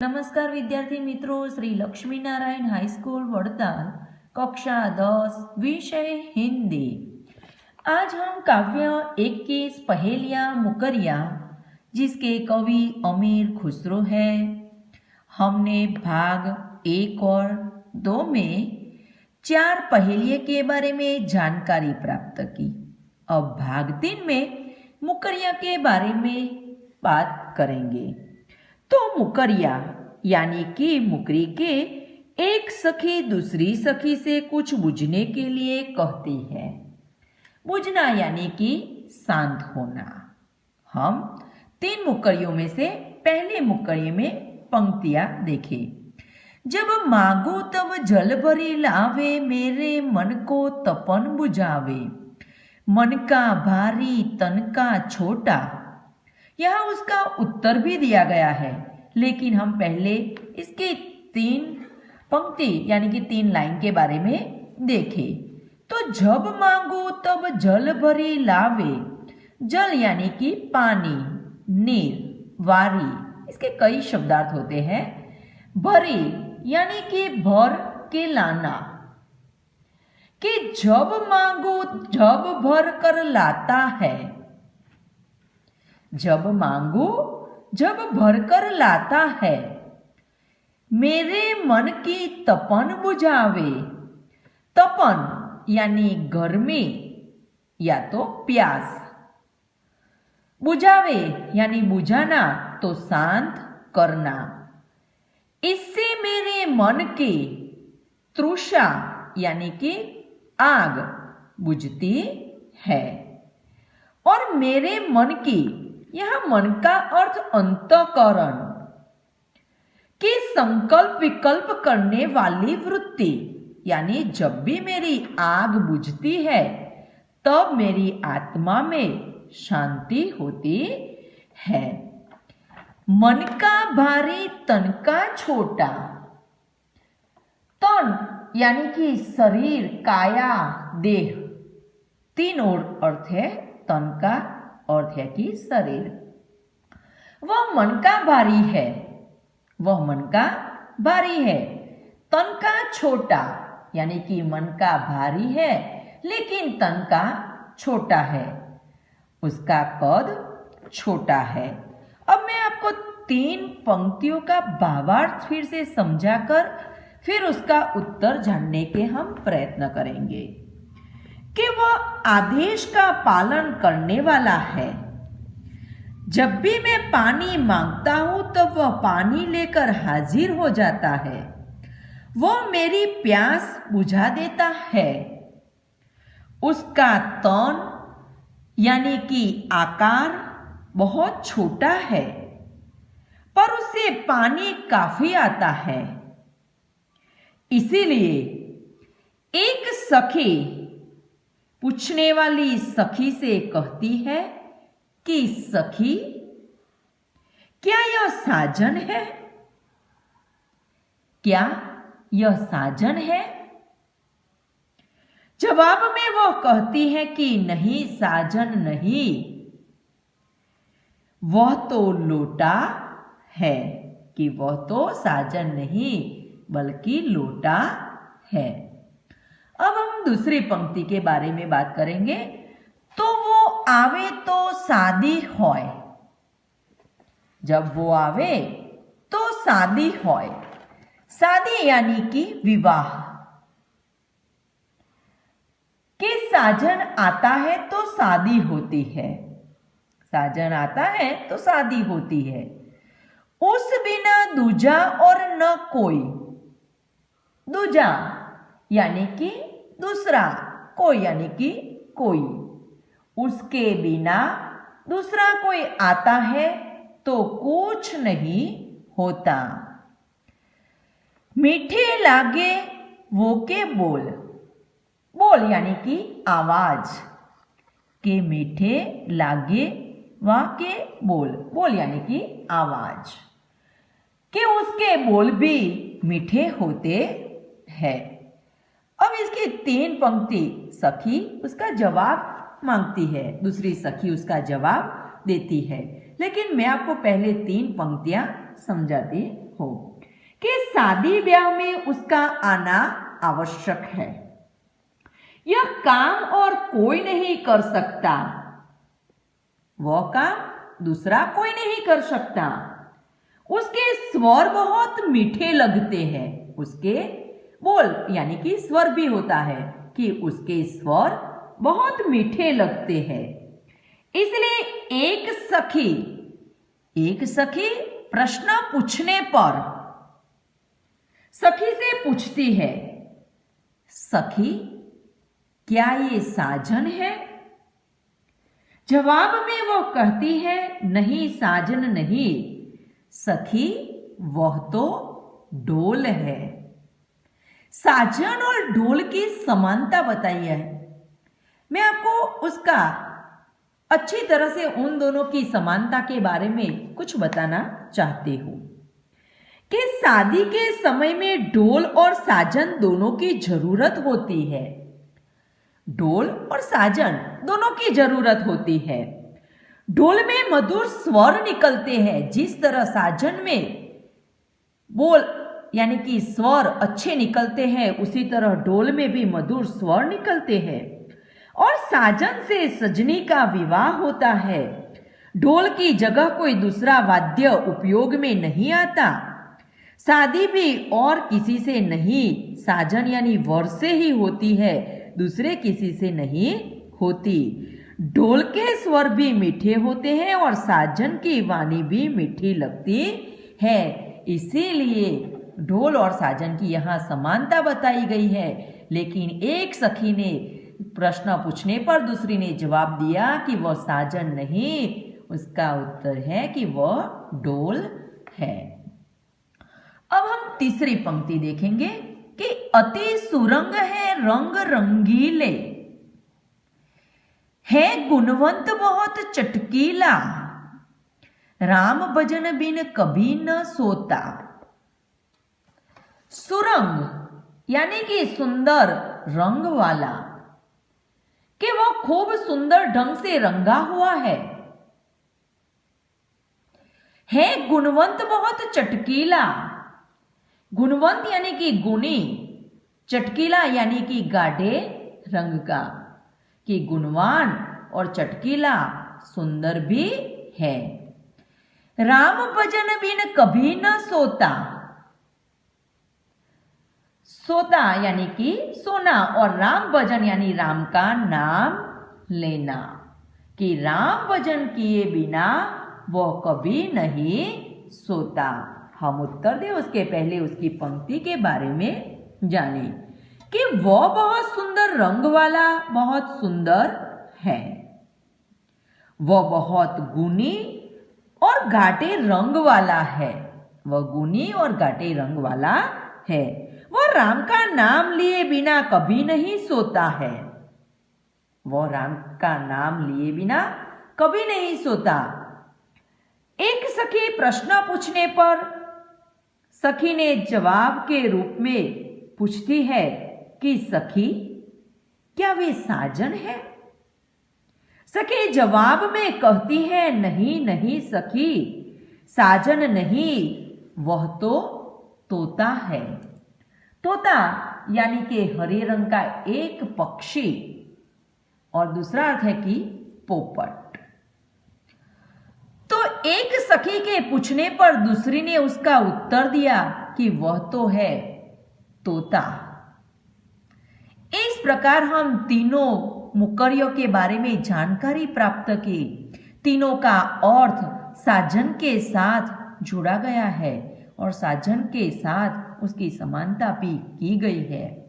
नमस्कार विद्यार्थी मित्रों, श्री लक्ष्मी नारायण हाई स्कूल वड़ताल कक्षा 10 विषय हिंदी। आज हम काव्य 21 पहेलियां मुकरिया जिसके कवि अमीर खुसरो है। हमने भाग 1 और 2 में 4 पहेलियों के बारे में जानकारी प्राप्त की। अब भाग 3 में मुकरिया के बारे में बात करेंगे। तो मुकरिया यानी कि मुकरी के एक सखी दूसरी सखी से कुछ बुझने के लिए कहती है। बुझना यानी कि शांत होना। हम 3 मुकरियों में से पहले मुकरी में पंक्तियां देखें। जब मांगो तब जल भरी लावे, मेरे मन को तपन बुझावे। मन का भारी तन का छोटा। यहाँ उसका उत्तर भी दिया गया है, लेकिन हम पहले इसके 3 पंक्ति यानी कि 3 लाइन के बारे में देखें। तो जब मांगो तब जल भरी लावे। जल यानी कि पानी, नीर, वारी, इसके कई शब्दार्थ होते हैं। भरी यानी कि भर के लाना, कि जब मांगो जब भर कर लाता है। जब मांगो जब भरकर लाता है। मेरे मन की तपन बुझावे। तपन यानी गर्मी या तो प्यास। बुझावे यानी बुझाना तो शांत करना। इससे मेरे मन की तृषा यानी कि आग बुझती है। और मेरे मन की, यह मन का अर्थ अंतःकरण, कि संकल्प विकल्प करने वाली वृत्ति, यानी जब भी मेरी आग बुझती है तब मेरी आत्मा में शांति होती है। मन का भारी तन का छोटा। तन यानी कि शरीर, काया, देह, 3 और अर्थ है। तन का अर्थ है कि शरीर। वह मन का भारी है। वह मन का भारी है। तन का छोटा यानी कि मन का भारी है लेकिन तन का छोटा है। उसका कद छोटा है। अब मैं आपको 3 पंक्तियों का भावार्थ फिर से समझाकर फिर उसका उत्तर जानने के हम प्रयत्न करेंगे। कि वह आदेश का पालन करने वाला है। जब भी मैं पानी मांगता हूं तब वह पानी लेकर हाजिर हो जाता है। वह मेरी प्यास बुझा देता है। उसका तन यानी कि आकार बहुत छोटा है, पर उसे पानी काफी आता है। इसीलिए एक सखी पूछने वाली सखी से कहती है कि सखी, क्या यह साजन है? क्या यह साजन है? जवाब में वह कहती है कि नहीं, साजन नहीं, वह तो लोटा है। कि वह तो साजन नहीं बल्कि लोटा है। अब हम दूसरी पंक्ति के बारे में बात करेंगे। तो वो आवे तो शादी होय। जब वो आवे तो शादी होय। शादी यानी कि विवाह। कि साजन आता है तो शादी होती है। साजन आता है तो शादी होती है। उस बिना दूजा और न कोई। दूजा यानी कि दूसरा, कोई यानी कि कोई। उसके बिना दूसरा कोई आता है तो कुछ नहीं होता। मीठे लागे वो के बोल। बोल यानी कि आवाज। के मीठे लागे वह के बोल। बोल यानी कि आवाज। कि उसके बोल भी मीठे होते हैं। अब इसकी 3 पंक्ति सखी उसका जवाब मांगती है, दूसरी सखी उसका जवाब देती है। लेकिन मैं आपको पहले 3 पंक्तियां समझाती हो कि शादी ब्याह में उसका आना आवश्यक है। यह काम और कोई नहीं कर सकता, वह काम दूसरा कोई नहीं कर सकता। उसके स्वर बहुत मीठे लगते हैं। उसके बोल यानी कि स्वर भी होता है कि उसके स्वर बहुत मीठे लगते हैं। इसलिए एक सखी प्रश्न पूछने पर सखी से पूछती है, सखी क्या ये साजन है? जवाब में वो कहती है, नहीं साजन नहीं सखी, वह तो ढोल है। साजन और ढोल की समानता बताई है। मैं आपको उसका अच्छी तरह से उन दोनों की समानता के बारे में कुछ बताना चाहती हूं कि शादी के समय में ढोल और साजन दोनों की जरूरत होती है। ढोल और साजन दोनों की जरूरत होती है। ढोल में मधुर स्वर निकलते हैं, जिस तरह साजन में बोल यानी कि स्वर अच्छे निकलते हैं, उसी तरह ढोल में भी मधुर स्वर निकलते हैं। और साजन से सजनी का विवाह होता है। ढोल की जगह कोई दूसरा वाद्य उपयोग में नहीं आता। शादी भी और किसी से नहीं, साजन यानी वर से ही होती है, दूसरे किसी से नहीं होती। ढोल के स्वर भी मीठे होते हैं और साजन की वाणी भी मीठी लगती है। इसीलिए ढोल और साजन की यहाँ समानता बताई गई है। लेकिन एक सखी ने प्रश्न पूछने पर दूसरी ने जवाब दिया कि वह साजन नहीं, उसका उत्तर है कि वह ढोल है। अब हम तीसरी पंक्ति देखेंगे कि अति सुरंग है रंग रंगीले, है गुणवंत बहुत चटकीला, राम भजन बिन कभी न सोता। सुरंग यानी कि सुंदर रंग वाला, कि वह खूब सुंदर ढंग से रंगा हुआ है गुणवंत बहुत चटकीला। गुणवंत यानी कि गुणी, चटकीला यानी कि गाढ़े रंग का, कि गुणवान और चटकीला सुंदर भी है। राम भजन बिन कभी न सोता। सोता यानी कि सोना और राम भजन यानी राम का नाम लेना, कि राम भजन किए बिना वह कभी नहीं सोता। हम उत्तर दें उसके पहले उसकी पंक्ति के बारे में जाने कि वह बहुत सुंदर रंग वाला बहुत सुंदर है। वह बहुत गुणी और गाढ़े रंग वाला है। वह गुणी और गाढ़े रंग वाला है। वह राम का नाम लिए बिना कभी नहीं सोता है। वह राम का नाम लिए बिना कभी नहीं सोता। एक सखी प्रश्न पूछने पर सखी ने जवाब के रूप में पूछती है कि सखी क्या वे साजन है? सखी जवाब में कहती है, नहीं नहीं सखी, साजन नहीं, वह तो तोता है। तोता यानी कि हरे रंग का एक पक्षी और दूसरा अर्थ है कि पोपट। तो एक सखी के पूछने पर दूसरी ने उसका उत्तर दिया कि वह तो है तोता। इस प्रकार हम तीनों मुकरियों के बारे में जानकारी प्राप्त की। तीनों का अर्थ साजन के साथ जोड़ा गया है और साजन के साथ उसकी समानता भी की गई है।